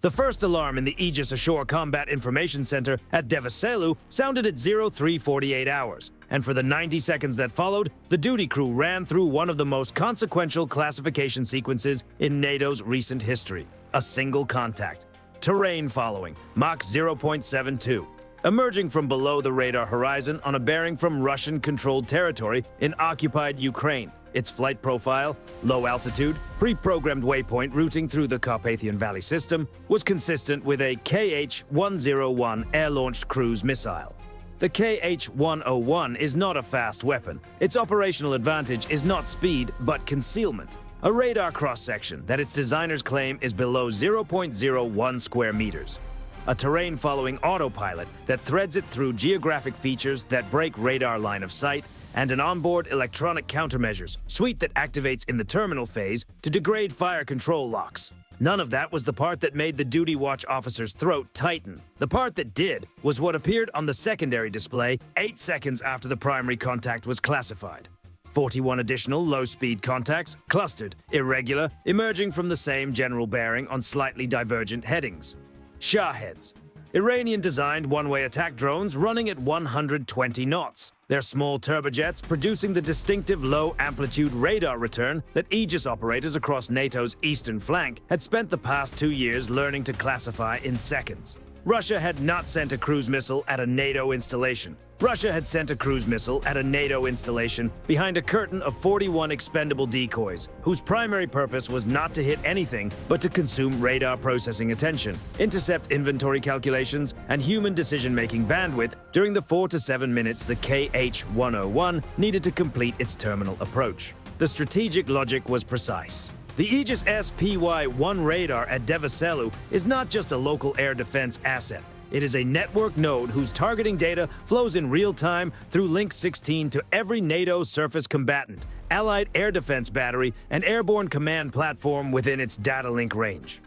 The first alarm in the Aegis Ashore Combat Information Center at Devaselu sounded at 0348 hours, and for the 90 seconds that followed, the duty crew ran through one of the most consequential classification sequences in NATO's recent history: a single contact. Terrain following, Mach 0.72. Emerging from below the radar horizon on a bearing from Russian-controlled territory in occupied Ukraine. Its flight profile, low altitude, pre-programmed waypoint routing through the Carpathian Valley system, was consistent with a KH-101 air-launched cruise missile. The KH-101 is not a fast weapon. Its operational advantage is not speed, but concealment. A radar cross-section that its designers claim is below 0.01 square meters. A terrain-following autopilot that threads it through geographic features that break radar line of sight, and an onboard electronic countermeasures suite that activates in the terminal phase to degrade fire control locks. None of that was the part that made the duty watch officer's throat tighten. The part that did was what appeared on the secondary display 8 seconds after the primary contact was classified. 41 additional low-speed contacts, clustered, irregular, emerging from the same general bearing on slightly divergent headings. Shaheds. Iranian-designed one-way attack drones running at 120 knots. Their small turbojets producing the distinctive low-amplitude radar return that Aegis operators across NATO's eastern flank had spent the past 2 years learning to classify in seconds. Russia had not sent a cruise missile at a NATO installation. Russia had sent a cruise missile at a NATO installation behind a curtain of 41 expendable decoys, whose primary purpose was not to hit anything but to consume radar processing attention, intercept inventory calculations, and human decision-making bandwidth during the 4 to 7 minutes the KH-101 needed to complete its terminal approach. The strategic logic was precise. The Aegis SPY-1 radar at Devaselu is not just a local air defense asset. It is a network node whose targeting data flows in real time through Link 16 to every NATO surface combatant, allied air defense battery, and airborne command platform within its data link range.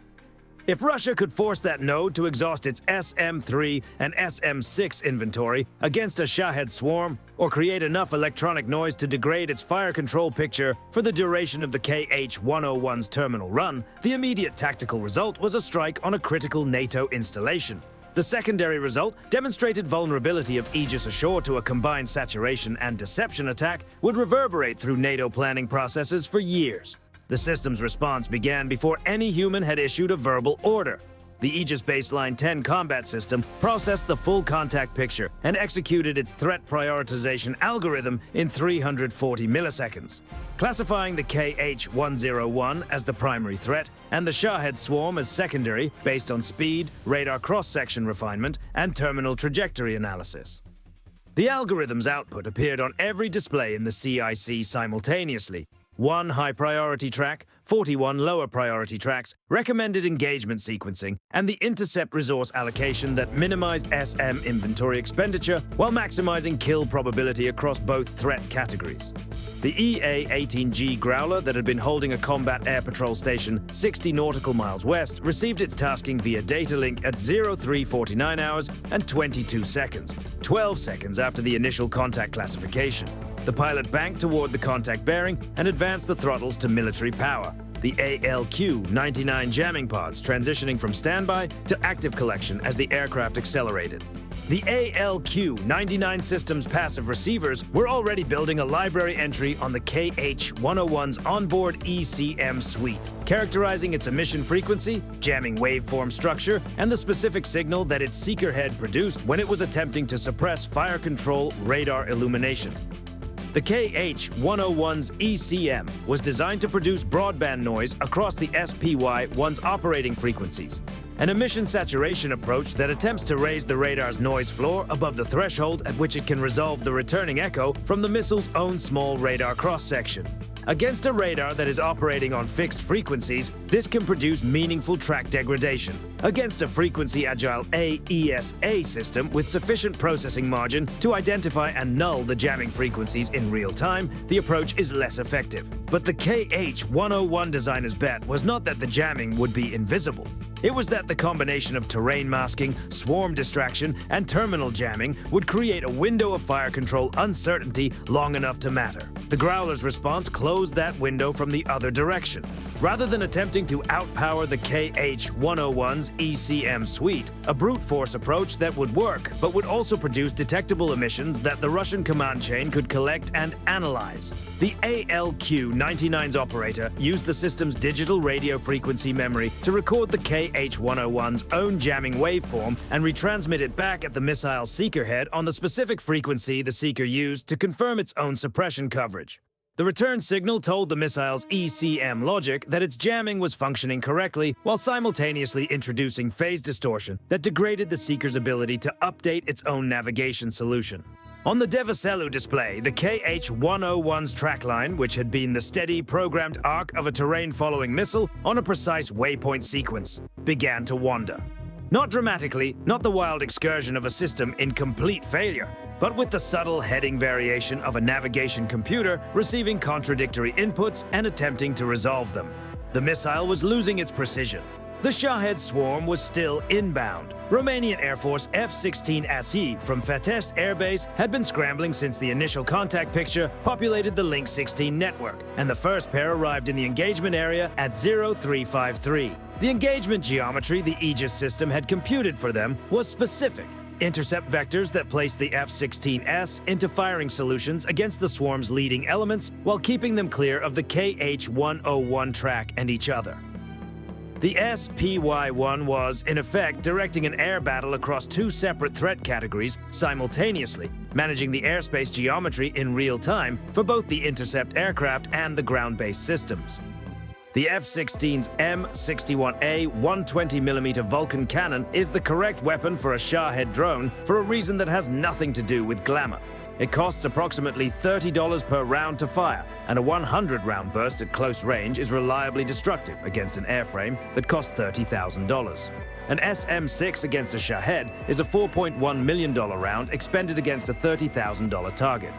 If Russia could force that node to exhaust its SM-3 and SM-6 inventory against a Shahed swarm, or create enough electronic noise to degrade its fire control picture for the duration of the KH-101's terminal run, the immediate tactical result was a strike on a critical NATO installation. The secondary result, demonstrated vulnerability of Aegis Ashore to a combined saturation and deception attack, would reverberate through NATO planning processes for years. The system's response began before any human had issued a verbal order. The Aegis Baseline 10 combat system processed the full contact picture and executed its threat prioritization algorithm in 340 milliseconds, classifying the KH-101 as the primary threat and the Shahed swarm as secondary based on speed, radar cross-section refinement, and terminal trajectory analysis. The algorithm's output appeared on every display in the CIC simultaneously. 1 high-priority track, 41 lower-priority tracks, recommended engagement sequencing, and the intercept resource allocation that minimized SM inventory expenditure while maximizing kill probability across both threat categories. The EA-18G Growler that had been holding a combat air patrol station 60 nautical miles west received its tasking via data link at 0349 hours and 22 seconds, 12 seconds after the initial contact classification. The pilot banked toward the contact bearing and advanced the throttles to military power. The ALQ-99 jamming pods transitioning from standby to active collection as the aircraft accelerated. The ALQ-99 system's passive receivers were already building a library entry on the KH-101's onboard ECM suite, characterizing its emission frequency, jamming waveform structure, and the specific signal that its seeker head produced when it was attempting to suppress fire control radar illumination. The KH-101's ECM was designed to produce broadband noise across the SPY-1's operating frequencies, an emission saturation approach that attempts to raise the radar's noise floor above the threshold at which it can resolve the returning echo from the missile's own small radar cross-section. Against a radar that is operating on fixed frequencies, this can produce meaningful track degradation. Against a frequency-agile AESA system with sufficient processing margin to identify and null the jamming frequencies in real time, the approach is less effective. But the KH-101 designer's bet was not that the jamming would be invisible. It was that the combination of terrain masking, swarm distraction, and terminal jamming would create a window of fire control uncertainty long enough to matter. The Growler's response closed that window from the other direction. Rather than attempting to outpower the KH-101's ECM suite, a brute force approach that would work, but would also produce detectable emissions that the Russian command chain could collect and analyze. The ALQ-99's operator used the system's digital radio frequency memory to record the KH-101's own jamming waveform and retransmit it back at the missile's seeker head on the specific frequency the seeker used to confirm its own suppression coverage. The return signal told the missile's ECM logic that its jamming was functioning correctly while simultaneously introducing phase distortion that degraded the seeker's ability to update its own navigation solution. On the Devaselu display, the KH-101's trackline, which had been the steady, programmed arc of a terrain-following missile on a precise waypoint sequence, began to wander. Not dramatically, not the wild excursion of a system in complete failure, but with the subtle heading variation of a navigation computer receiving contradictory inputs and attempting to resolve them. The missile was losing its precision. The Shahed swarm was still inbound. Romanian Air Force F-16 SE from Fetest Air Base had been scrambling since the initial contact picture populated the Link 16 network, and the first pair arrived in the engagement area at 0353. The engagement geometry the Aegis system had computed for them was specific. Intercept vectors that placed the F-16S into firing solutions against the swarm's leading elements while keeping them clear of the KH-101 track and each other. The SPY-1 was, in effect, directing an air battle across two separate threat categories simultaneously, managing the airspace geometry in real time for both the intercept aircraft and the ground-based systems. The F-16's M61A 120mm Vulcan cannon is the correct weapon for a Shahed drone for a reason that has nothing to do with glamour. It costs approximately $30 per round to fire, and a 100-round burst at close range is reliably destructive against an airframe that costs $30,000. An SM-6 against a Shahed is a $4.1 million round expended against a $30,000 target.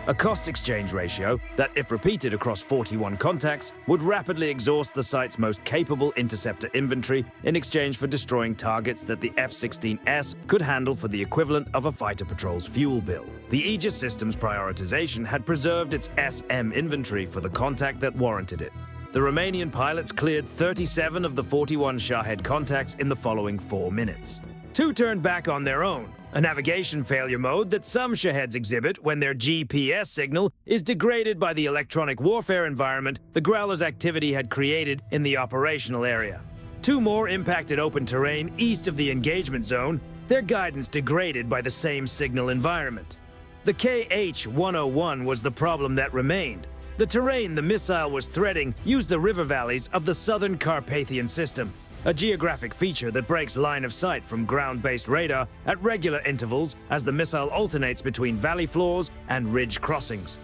A cost-exchange ratio that, if repeated across 41 contacts, would rapidly exhaust the site's most capable interceptor inventory in exchange for destroying targets that the F-16S could handle for the equivalent of a fighter patrol's fuel bill. The Aegis system's prioritization had preserved its SM inventory for the contact that warranted it. The Romanian pilots cleared 37 of the 41 Shahed contacts in the following 4 minutes. 2 turned back on their own, a navigation failure mode that some Shaheds exhibit when their GPS signal is degraded by the electronic warfare environment the Growler's activity had created in the operational area. 2 more impacted open terrain east of the engagement zone, their guidance degraded by the same signal environment. The KH-101 was the problem that remained. The terrain the missile was threading used the river valleys of the southern Carpathian system, a geographic feature that breaks line of sight from ground-based radar at regular intervals as the missile alternates between valley floors and ridge crossings.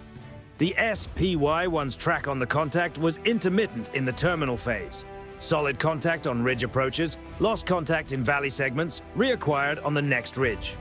The SPY-1's track on the contact was intermittent in the terminal phase. Solid contact on ridge approaches, lost contact in valley segments, reacquired on the next ridge.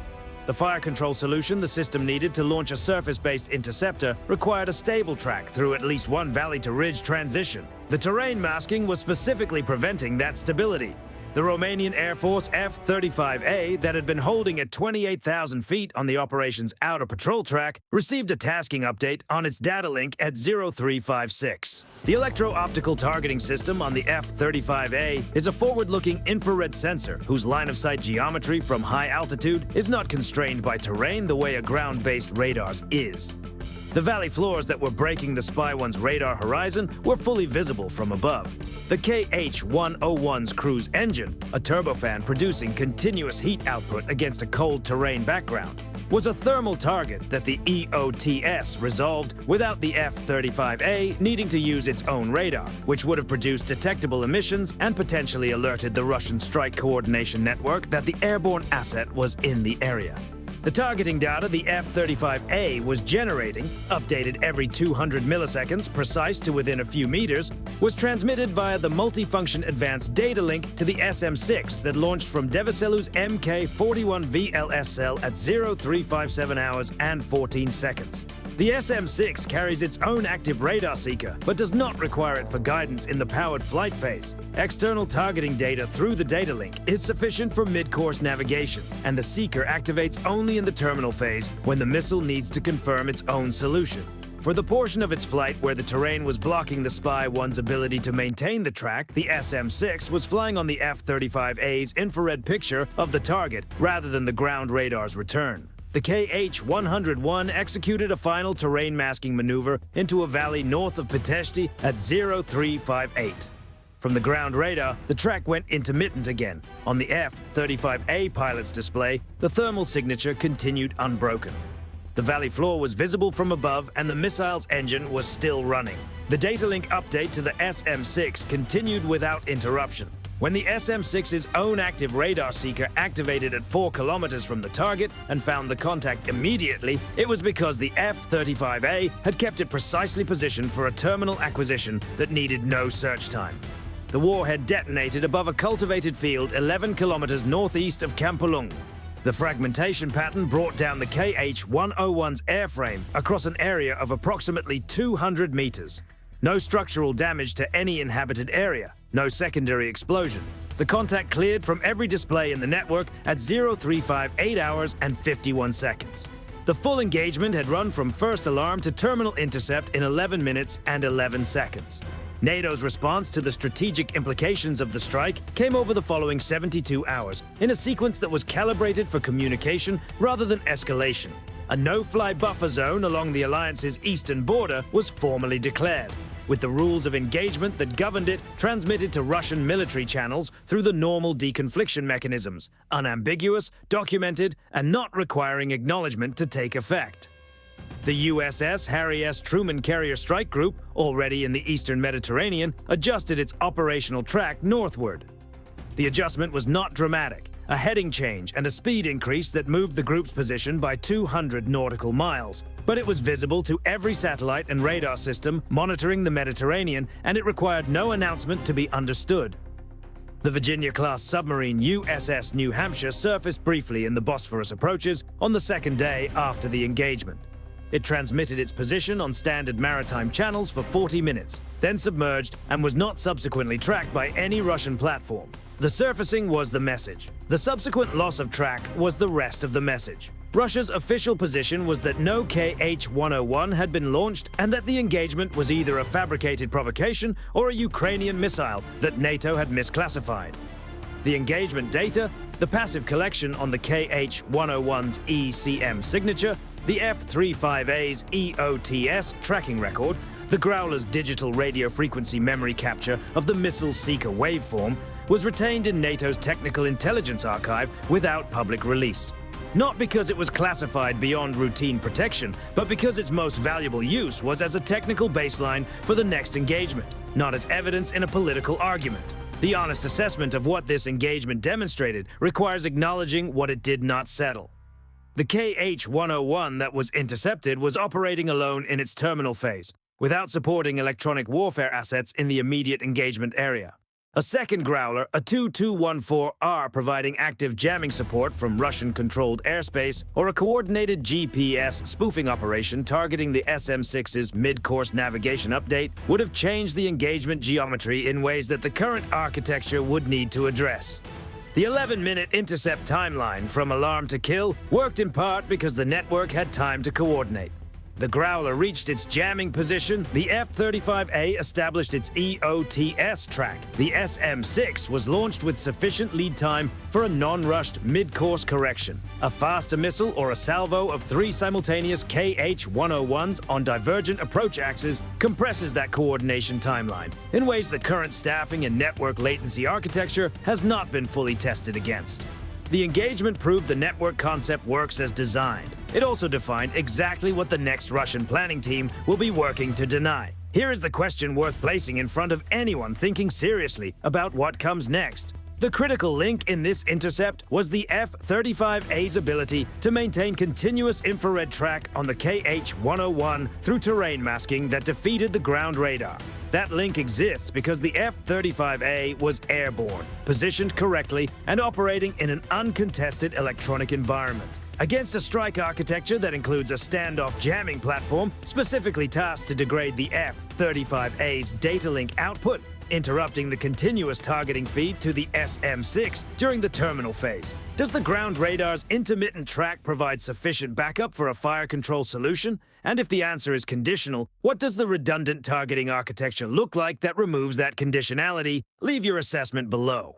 The fire control solution the system needed to launch a surface-based interceptor required a stable track through at least one valley-to-ridge transition. The terrain masking was specifically preventing that stability. The Romanian Air Force F-35A that had been holding at 28,000 feet on the operation's outer patrol track received a tasking update on its data link at 0356. The electro-optical targeting system on the F-35A is a forward-looking infrared sensor whose line-of-sight geometry from high altitude is not constrained by terrain the way a ground-based radar's is. The valley floors that were breaking the Spy-1's radar horizon were fully visible from above. The KH-101's cruise engine, a turbofan producing continuous heat output against a cold terrain background, was a thermal target that the EOTS resolved without the F-35A needing to use its own radar, which would have produced detectable emissions and potentially alerted the Russian strike coordination network that the airborne asset was in the area. The targeting data the F-35A was generating, updated every 200 milliseconds, precise to within a few meters, was transmitted via the multifunction advanced data link to the SM-6 that launched from Devaselu's Mk-41 VLS cell at 0357 hours and 14 seconds. The SM-6 carries its own active radar seeker, but does not require it for guidance in the powered flight phase. External targeting data through the data link is sufficient for mid-course navigation, and the seeker activates only in the terminal phase when the missile needs to confirm its own solution. For the portion of its flight where the terrain was blocking the Spy-1's ability to maintain the track, the SM-6 was flying on the F-35A's infrared picture of the target rather than the ground radar's return. The KH-101 executed a final terrain masking maneuver into a valley north of Pitești at 0358. From the ground radar, the track went intermittent again. On the F-35A pilot's display, the thermal signature continued unbroken. The valley floor was visible from above and the missile's engine was still running. The data link update to the SM-6 continued without interruption. When the SM-6's own active radar seeker activated at 4 kilometers from the target and found the contact immediately, it was because the F-35A had kept it precisely positioned for a terminal acquisition that needed no search time. The warhead detonated above a cultivated field 11 kilometers northeast of Campolung. The fragmentation pattern brought down the KH-101's airframe across an area of approximately 200 meters. No structural damage to any inhabited area, no secondary explosion. The contact cleared from every display in the network at 0358 hours and 51 seconds. The full engagement had run from first alarm to terminal intercept in 11 minutes and 11 seconds. NATO's response to the strategic implications of the strike came over the following 72 hours in a sequence that was calibrated for communication rather than escalation. A no-fly buffer zone along the alliance's eastern border was formally declared, with the rules of engagement that governed it transmitted to Russian military channels through the normal deconfliction mechanisms, unambiguous, documented, and not requiring acknowledgement to take effect. The USS Harry S. Truman Carrier Strike Group, already in the eastern Mediterranean, adjusted its operational track northward. The adjustment was not dramatic, a heading change and a speed increase that moved the group's position by 200 nautical miles. But it was visible to every satellite and radar system monitoring the Mediterranean, and it required no announcement to be understood. The Virginia-class submarine USS New Hampshire surfaced briefly in the Bosphorus approaches on the second day after the engagement. It transmitted its position on standard maritime channels for 40 minutes, then submerged and was not subsequently tracked by any Russian platform. The surfacing was the message. The subsequent loss of track was the rest of the message. Russia's official position was that no KH-101 had been launched and that the engagement was either a fabricated provocation or a Ukrainian missile that NATO had misclassified. The engagement data, the passive collection on the KH-101's ECM signature, the F-35A's EOTS tracking record, the Growler's digital radio frequency memory capture of the missile seeker waveform, was retained in NATO's Technical Intelligence Archive without public release. Not because it was classified beyond routine protection, but because its most valuable use was as a technical baseline for the next engagement, not as evidence in a political argument. The honest assessment of what this engagement demonstrated requires acknowledging what it did not settle. The KH-101 that was intercepted was operating alone in its terminal phase, without supporting electronic warfare assets in the immediate engagement area. A second Growler, a 2214R providing active jamming support from Russian-controlled airspace, or a coordinated GPS spoofing operation targeting the SM-6's mid-course navigation update would have changed the engagement geometry in ways that the current architecture would need to address. The 11-minute intercept timeline from alarm to kill worked in part because the network had time to coordinate. The Growler reached its jamming position, the F-35A established its EOTS track, the SM-6 was launched with sufficient lead time for a non-rushed mid-course correction. A faster missile or a salvo of 3 simultaneous KH-101s on divergent approach axes compresses that coordination timeline in ways the current staffing and network latency architecture has not been fully tested against. The engagement proved the network concept works as designed. It also defined exactly what the next Russian planning team will be working to deny. Here is the question worth placing in front of anyone thinking seriously about what comes next. The critical link in this intercept was the F-35A's ability to maintain continuous infrared track on the KH-101 through terrain masking that defeated the ground radar. That link exists because the F-35A was airborne, positioned correctly, and operating in an uncontested electronic environment. Against a strike architecture that includes a standoff jamming platform specifically tasked to degrade the F-35A's data link output, interrupting the continuous targeting feed to the SM-6 during the terminal phase. Does the ground radar's intermittent track provide sufficient backup for a fire control solution? And if the answer is conditional, what does the redundant targeting architecture look like that removes that conditionality? Leave your assessment below.